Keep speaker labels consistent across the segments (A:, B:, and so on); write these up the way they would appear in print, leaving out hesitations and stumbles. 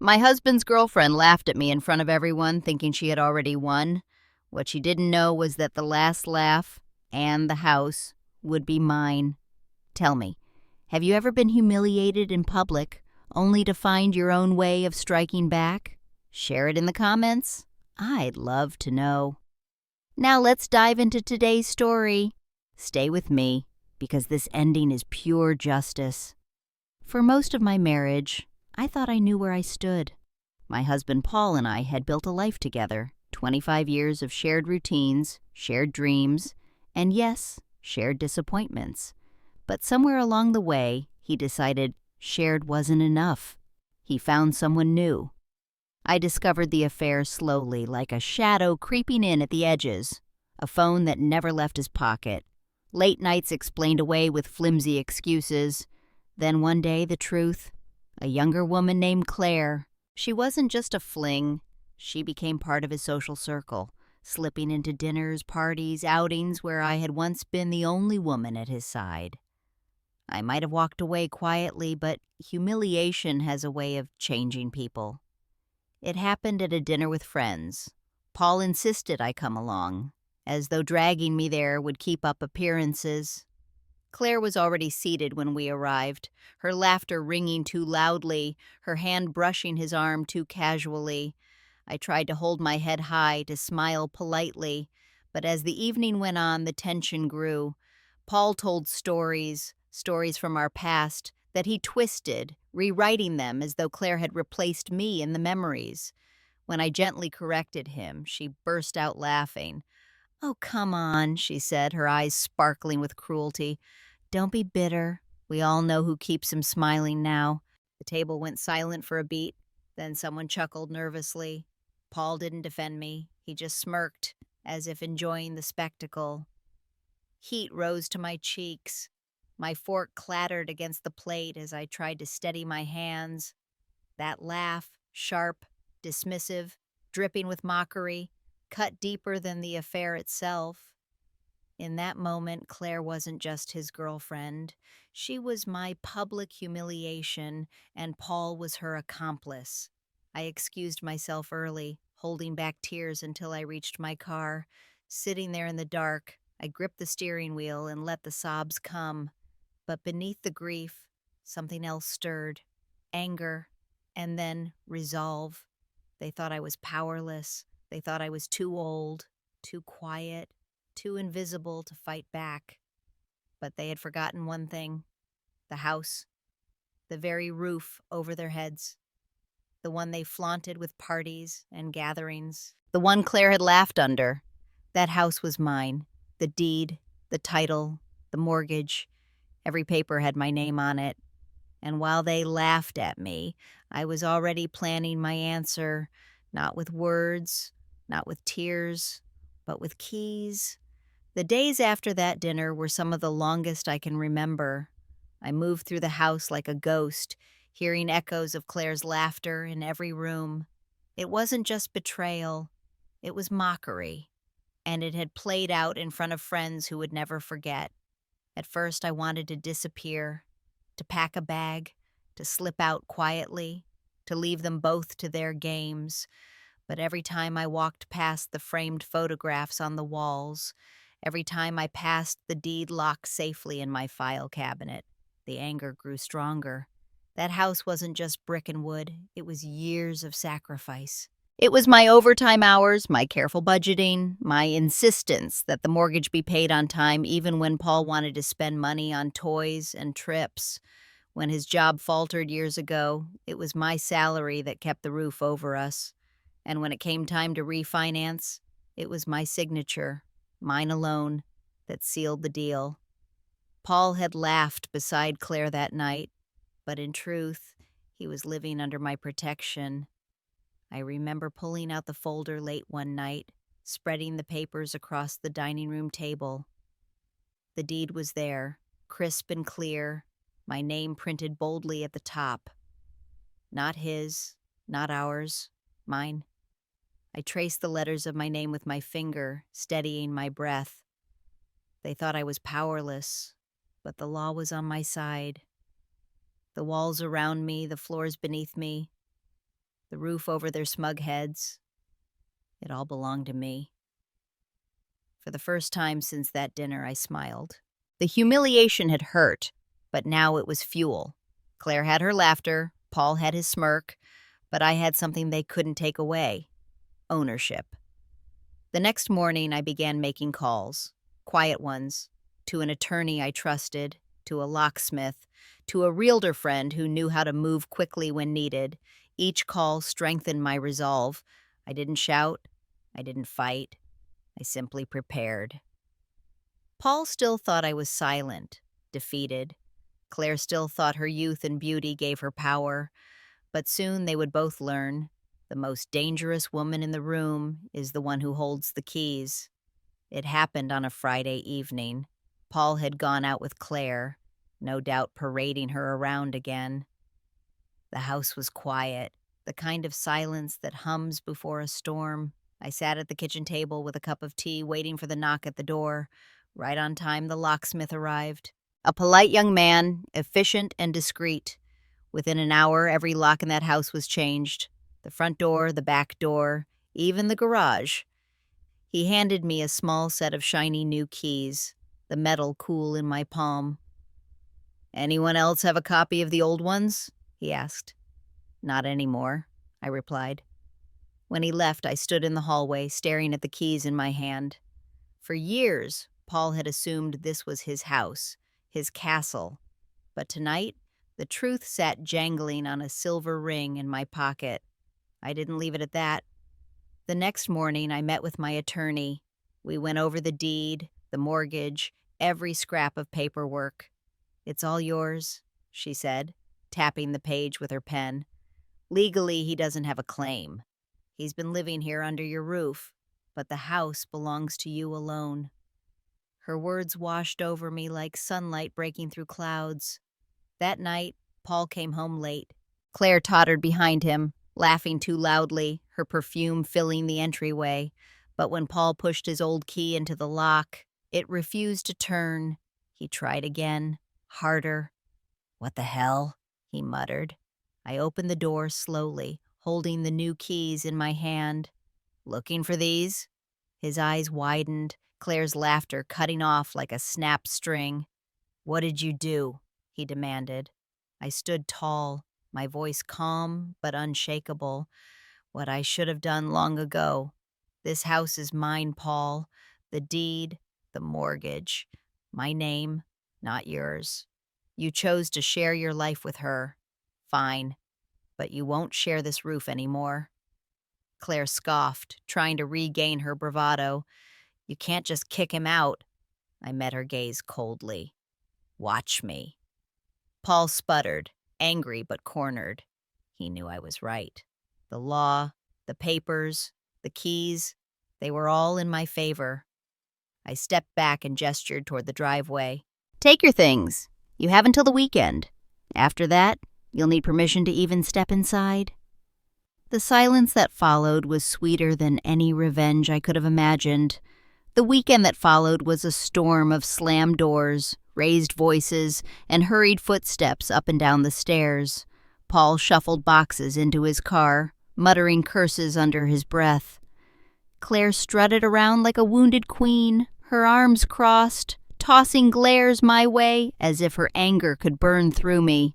A: My husband's girlfriend laughed at me in front of everyone, thinking she had already won. What she didn't know was that the last laugh and the house would be mine. Tell me, have you ever been humiliated in public only to find your own way of striking back? Share it in the comments. I'd love to know. Now let's dive into today's story. Stay with me, because this ending is pure justice. For most of my marriage, I thought I knew where I stood. My husband Paul and I had built a life together, 25 years of shared routines, shared dreams, and yes, shared disappointments. But somewhere along the way, he decided shared wasn't enough. He found someone new. I discovered the affair slowly, like a shadow creeping in at the edges. A phone that never left his pocket. Late nights explained away with flimsy excuses. Then one day, the truth. A younger woman named Claire. She wasn't just a fling. She became part of his social circle, slipping into dinners, parties, outings where I had once been the only woman at his side. I might have walked away quietly, but humiliation has a way of changing people. It happened at a dinner with friends. Paul insisted I come along, as though dragging me there would keep up appearances. Claire was already seated when we arrived, her laughter ringing too loudly, her hand brushing his arm too casually. I tried to hold my head high, to smile politely, but as the evening went on, the tension grew. Paul told stories from our past, that he twisted, rewriting them as though Claire had replaced me in the memories. When I gently corrected him, she burst out laughing. "Oh, come on," she said, her eyes sparkling with cruelty. "Don't be bitter. We all know who keeps him smiling now." The table went silent for a beat. Then someone chuckled nervously. Paul didn't defend me. He just smirked, as if enjoying the spectacle. Heat rose to my cheeks. My fork clattered against the plate as I tried to steady my hands. That laugh, sharp, dismissive, dripping with mockery, cut deeper than the affair itself. In that moment, Claire wasn't just his girlfriend. She was my public humiliation, and Paul was her accomplice. I excused myself early, holding back tears until I reached my car. Sitting there in the dark, I gripped the steering wheel and let the sobs come. But beneath the grief, something else stirred. Anger, and then resolve. They thought I was powerless. They thought I was too old, too quiet, too invisible to fight back. But they had forgotten one thing: the house, the very roof over their heads, the one they flaunted with parties and gatherings, the one Claire had laughed under. That house was mine. The deed, the title, the mortgage, every paper had my name on it. And while they laughed at me, I was already planning my answer, not with words, not with tears, but with keys. The days after that dinner were some of the longest I can remember. I moved through the house like a ghost, hearing echoes of Claire's laughter in every room. It wasn't just betrayal, it was mockery, and it had played out in front of friends who would never forget. At first, I wanted to disappear, to pack a bag, to slip out quietly, to leave them both to their games. But every time I walked past the framed photographs on the walls, every time I passed the deed locked safely in my file cabinet, the anger grew stronger. That house wasn't just brick and wood, it was years of sacrifice. It was my overtime hours, my careful budgeting, my insistence that the mortgage be paid on time even when Paul wanted to spend money on toys and trips. When his job faltered years ago, it was my salary that kept the roof over us. And when it came time to refinance, it was my signature, mine alone, that sealed the deal. Paul had laughed beside Claire that night, but in truth, he was living under my protection. I remember pulling out the folder late one night, spreading the papers across the dining room table. The deed was there, crisp and clear, my name printed boldly at the top. Not his, not ours, mine. I traced the letters of my name with my finger, steadying my breath. They thought I was powerless, but the law was on my side. The walls around me, the floors beneath me, the roof over their smug heads. It all belonged to me. For the first time since that dinner, I smiled. The humiliation had hurt, but now it was fuel. Claire had her laughter, Paul had his smirk, but I had something they couldn't take away: ownership. The next morning, I began making calls, quiet ones, to an attorney I trusted, to a locksmith, to a realtor friend who knew how to move quickly when needed. Each call strengthened my resolve. I didn't shout. I didn't fight. I simply prepared. Paul still thought I was silent, defeated. Claire still thought her youth and beauty gave her power. But soon they would both learn the most dangerous woman in the room is the one who holds the keys. It happened on a Friday evening. Paul had gone out with Claire, no doubt parading her around again. The house was quiet, the kind of silence that hums before a storm. I sat at the kitchen table with a cup of tea, waiting for the knock at the door. Right on time, the locksmith arrived. A polite young man, efficient and discreet. Within an hour, every lock in that house was changed. The front door, the back door, even the garage. He handed me a small set of shiny new keys, the metal cool in my palm. "Anyone else have a copy of the old ones?" he asked. "Not anymore," I replied. When he left, I stood in the hallway, staring at the keys in my hand. For years, Paul had assumed this was his house, his castle. But tonight, the truth sat jangling on a silver ring in my pocket. I didn't leave it at that. The next morning, I met with my attorney. We went over the deed, the mortgage, every scrap of paperwork. "It's all yours," she said, tapping the page with her pen. "Legally, he doesn't have a claim. He's been living here under your roof, but the house belongs to you alone." Her words washed over me like sunlight breaking through clouds. That night, Paul came home late. Claire tottered behind him, laughing too loudly, her perfume filling the entryway. But when Paul pushed his old key into the lock, it refused to turn. He tried again, harder. "What the hell?" he muttered. I opened the door slowly, holding the new keys in my hand. "Looking for these?" His eyes widened, Claire's laughter cutting off like a snapped string. "What did you do?" he demanded. I stood tall, my voice calm but unshakable. "What I should have done long ago. This house is mine, Paul. The deed, the mortgage. My name, not yours. You chose to share your life with her. Fine. But you won't share this roof anymore." Claire scoffed, trying to regain her bravado. "You can't just kick him out." I met her gaze coldly. "Watch me." Paul sputtered, angry but cornered. He knew I was right. The law, the papers, the keys, they were all in my favor. I stepped back and gestured toward the driveway. "Take your things. You have until the weekend. After that, you'll need permission to even step inside." The silence that followed was sweeter than any revenge I could have imagined. The weekend that followed was a storm of slammed doors, raised voices, and hurried footsteps up and down the stairs. Paul shuffled boxes into his car, muttering curses under his breath. Claire strutted around like a wounded queen, her arms crossed, tossing glares my way as if her anger could burn through me.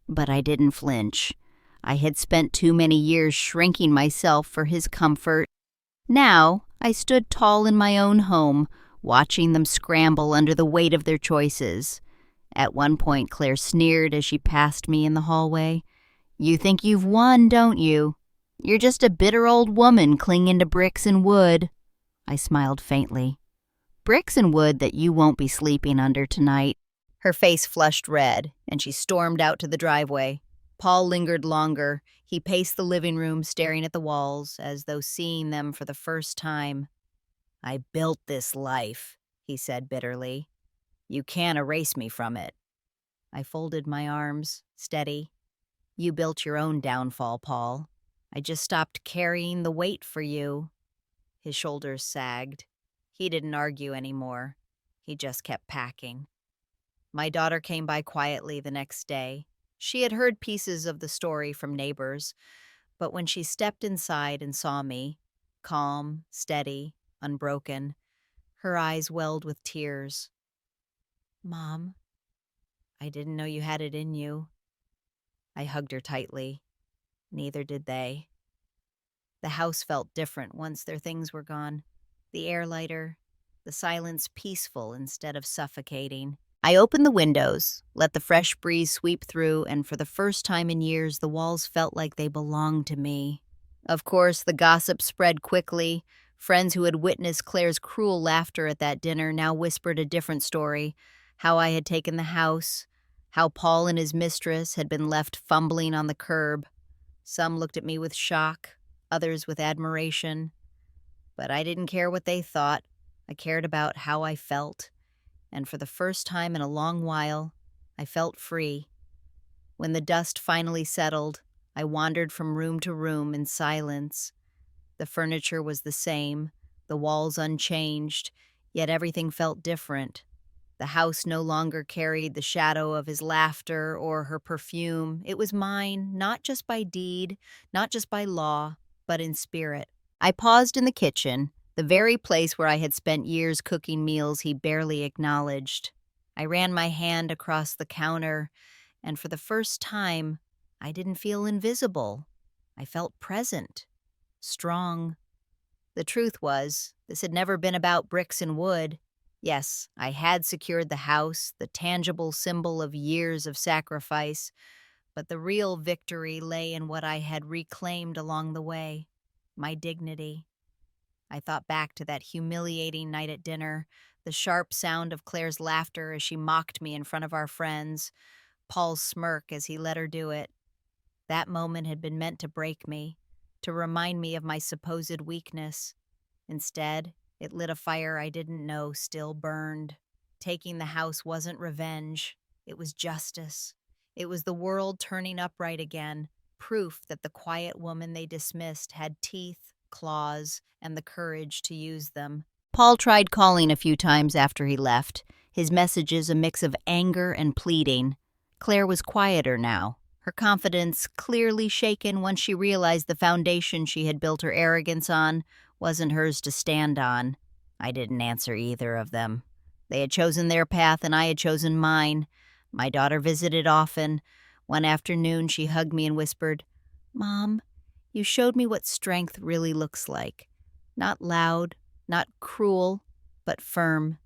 A: But I didn't flinch. I had spent too many years shrinking myself for his comfort. Now I stood tall in my own home, watching them scramble under the weight of their choices. At one point, Claire sneered as she passed me in the hallway. "You think you've won, don't you? You're just a bitter old woman clinging to bricks and wood." I smiled faintly. "Bricks and wood that you won't be sleeping under tonight." Her face flushed red, and she stormed out to the driveway. Paul lingered longer. He paced the living room, staring at the walls, as though seeing them for the first time. "I built this life," he said bitterly. "You can't erase me from it." I folded my arms, steady. "You built your own downfall, Paul. I just stopped carrying the weight for you." His shoulders sagged. He didn't argue anymore. He just kept packing. My daughter came by quietly the next day. She had heard pieces of the story from neighbors, But when she stepped inside and saw me, calm, steady, unbroken, her eyes welled with tears. "Mom, I didn't know you had it in you." I hugged her tightly. Neither did they. The house felt different once their things were gone. The air lighter, the silence peaceful instead of suffocating. I opened the windows, let the fresh breeze sweep through, and for the first time in years, the walls felt like they belonged to me. Of course, the gossip spread quickly. Friends who had witnessed Claire's cruel laughter at that dinner now whispered a different story: how I had taken the house, how Paul and his mistress had been left fumbling on the curb. Some looked at me with shock, others with admiration. But I didn't care what they thought. I cared about how I felt. And for the first time in a long while, I felt free. When the dust finally settled, I wandered from room to room in silence. The furniture was the same, the walls unchanged, yet everything felt different. The house no longer carried the shadow of his laughter or her perfume. It was mine, not just by deed, not just by law, but in spirit. I paused in the kitchen, the very place where I had spent years cooking meals he barely acknowledged. I ran my hand across the counter, and for the first time, I didn't feel invisible. I felt present, strong. The truth was, this had never been about bricks and wood. Yes, I had secured the house, the tangible symbol of years of sacrifice, but the real victory lay in what I had reclaimed along the way: my dignity. I thought back to that humiliating night at dinner, the sharp sound of Claire's laughter as she mocked me in front of our friends, Paul's smirk as he let her do it. That moment had been meant to break me, to remind me of my supposed weakness. Instead, it lit a fire I didn't know still burned. Taking the house wasn't revenge, it was justice. It was the world turning upright again, proof that the quiet woman they dismissed had teeth, claws, and the courage to use them. Paul tried calling a few times after he left, his messages a mix of anger and pleading. Claire was quieter now, her confidence clearly shaken once she realized the foundation she had built her arrogance on wasn't hers to stand on. I didn't answer either of them. They had chosen their path and I had chosen mine. My daughter visited often. One afternoon she hugged me and whispered, "Mom, you showed me what strength really looks like. Not loud, not cruel, but firm.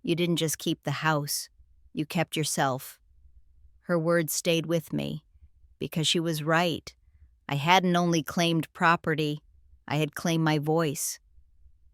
A: You didn't just keep the house. You kept yourself." Her words stayed with me, because she was right. I hadn't only claimed property, I had claimed my voice.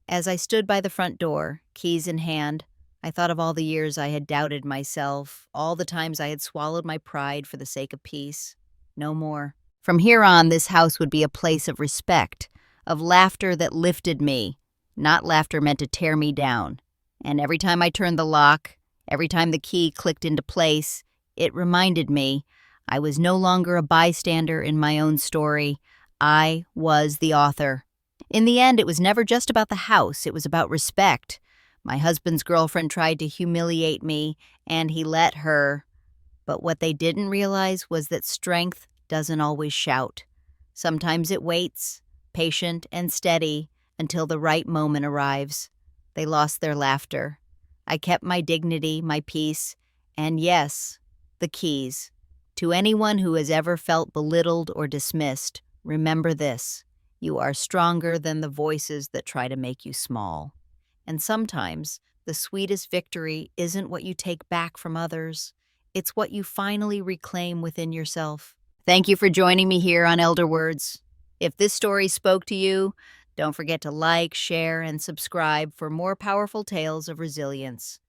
A: As I stood by the front door, keys in hand, I thought of all the years I had doubted myself, all the times I had swallowed my pride for the sake of peace. No more. From here on, this house would be a place of respect, of laughter that lifted me, not laughter meant to tear me down. And every time I turned the lock, every time the key clicked into place, it reminded me I was no longer a bystander in my own story. I was the author. In the end, it was never just about the house, it was about respect. My husband's girlfriend tried to humiliate me, and he let her. But what they didn't realize was that strength doesn't always shout. Sometimes it waits, patient and steady, until the right moment arrives. They lost their laughter. I kept my dignity, my peace, and yes, the keys. To anyone who has ever felt belittled or dismissed, remember this: you are stronger than the voices that try to make you small. And sometimes, the sweetest victory isn't what you take back from others. It's what you finally reclaim within yourself. Thank you for joining me here on Elder Words. If this story spoke to you, don't forget to like, share, and subscribe for more powerful tales of resilience.